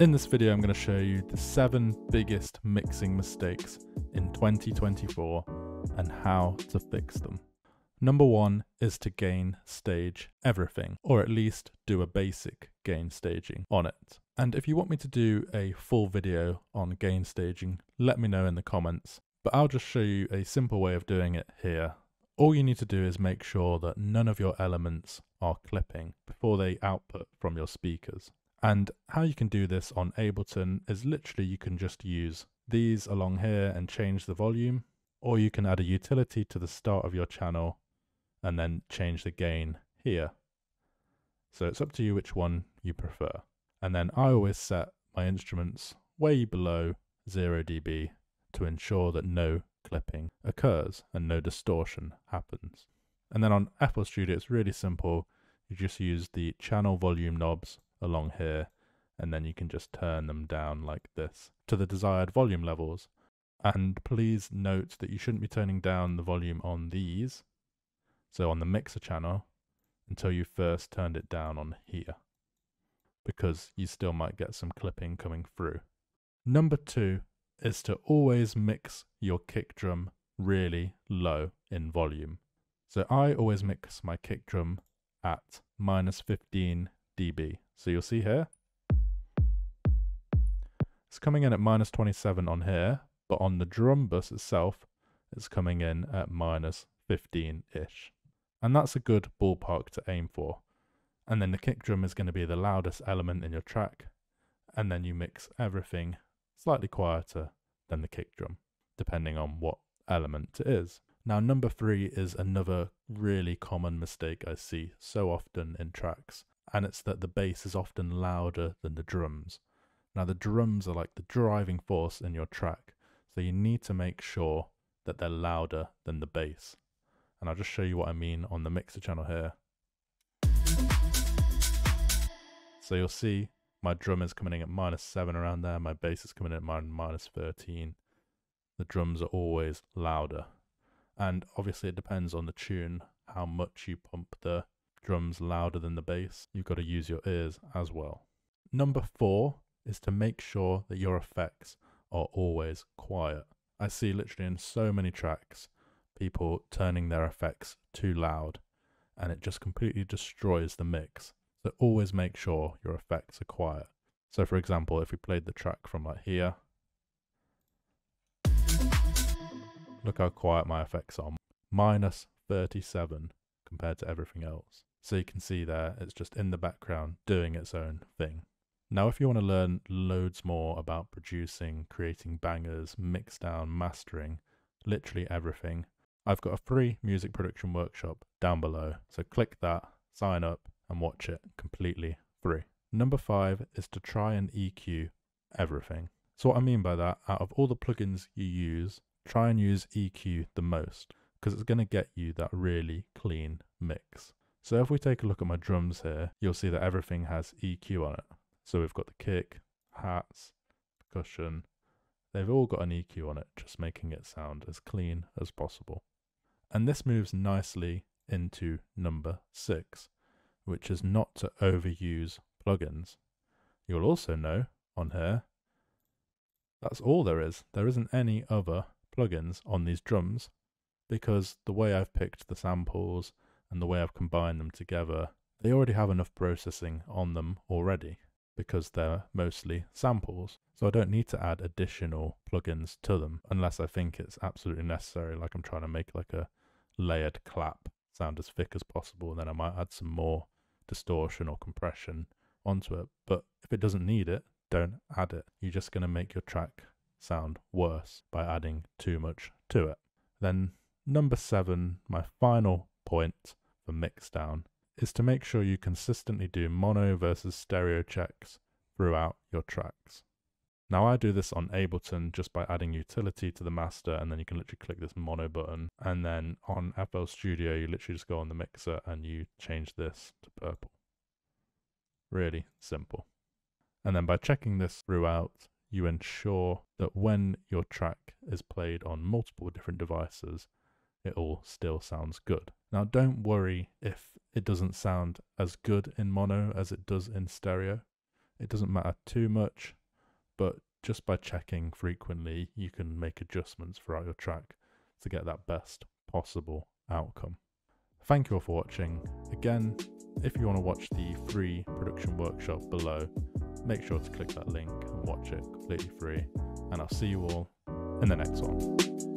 In this video, I'm going to show you the 7 biggest mixing mistakes in 2024 and how to fix them. Number 1 is to gain stage everything, or at least do a basic gain staging on it. And if you want me to do a full video on gain staging, let me know in the comments, but I'll just show you a simple way of doing it here. All you need to do is make sure that none of your elements are clipping before they output from your speakers. And how you can do this on Ableton is literally you can just use these along here and change the volume, or you can add a utility to the start of your channel and then change the gain here. So it's up to you which one you prefer. And then I always set my instruments way below 0 dB to ensure that no clipping occurs and no distortion happens. And then on FL Studio it's really simple. You just use the channel volume knobs along here, and then you can just turn them down like this to the desired volume levels. And please note that you shouldn't be turning down the volume on these, so on the mixer channel, until you first turned it down on here, because you still might get some clipping coming through. Number 2 is to always mix your kick drum really low in volume. So I always mix my kick drum at -15 dB. So you'll see here, it's coming in at -27 on here, but on the drum bus itself, it's coming in at -15-ish. And that's a good ballpark to aim for. And then the kick drum is going to be the loudest element in your track, and then you mix everything slightly quieter than the kick drum, depending on what element it is. Now, number 3 is another really common mistake I see so often in tracks, and it's that the bass is often louder than the drums. Now, the drums are like the driving force in your track, so you need to make sure that they're louder than the bass. And I'll just show you what I mean on the mixer channel here. So you'll see my drum is coming in at -7 around there, my bass is coming in at -13. The drums are always louder. And obviously it depends on the tune, how much you pump the drums louder than the bass. You've got to use your ears as well. Number 4 is to make sure that your effects are always quiet. I see literally in so many tracks, people turning their effects too loud, and it just completely destroys the mix. So always make sure your effects are quiet. So for example, if we played the track from like here, look how quiet my effects are, -37 compared to everything else. So you can see there, it's just in the background doing its own thing. Now, if you want to learn loads more about producing, creating bangers, mix down, mastering, literally everything, I've got a free music production workshop down below. So click that, sign up, and watch it completely free. Number 5 is to try and EQ everything. So what I mean by that, out of all the plugins you use, try and use EQ the most, because it's going to get you that really clean mix. So if we take a look at my drums here, you'll see that everything has EQ on it. So we've got the kick, hats, percussion, they've all got an EQ on it, just making it sound as clean as possible. And this moves nicely into number 6, which is not to overuse plugins. You'll also know on here, that's all there is. There isn't any other plugins on these drums, because the way I've picked the samples and the way I've combined them together, they already have enough processing on them already, because they're mostly samples. So I don't need to add additional plugins to them unless I think it's absolutely necessary, like I'm trying to make like a layered clap sound as thick as possible, and then I might add some more distortion or compression onto it. But if it doesn't need it, don't add it. You're just going to make your track sound worse by adding too much to it. Then number 7, my final point for mixdown, is to make sure you consistently do mono versus stereo checks throughout your tracks. Now I do this on Ableton just by adding utility to the master, and then you can literally click this mono button, and then on FL Studio you literally just go on the mixer and you change this to purple. Really simple. And then by checking this throughout, you ensure that when your track is played on multiple different devices, it all still sounds good. Now don't worry if it doesn't sound as good in mono as it does in stereo. It doesn't matter too much, but just by checking frequently, you can make adjustments throughout your track to get that best possible outcome. Thank you all for watching. Again, if you want to watch the free production workshop below, make sure to click that link and watch it completely free. And I'll see you all in the next one.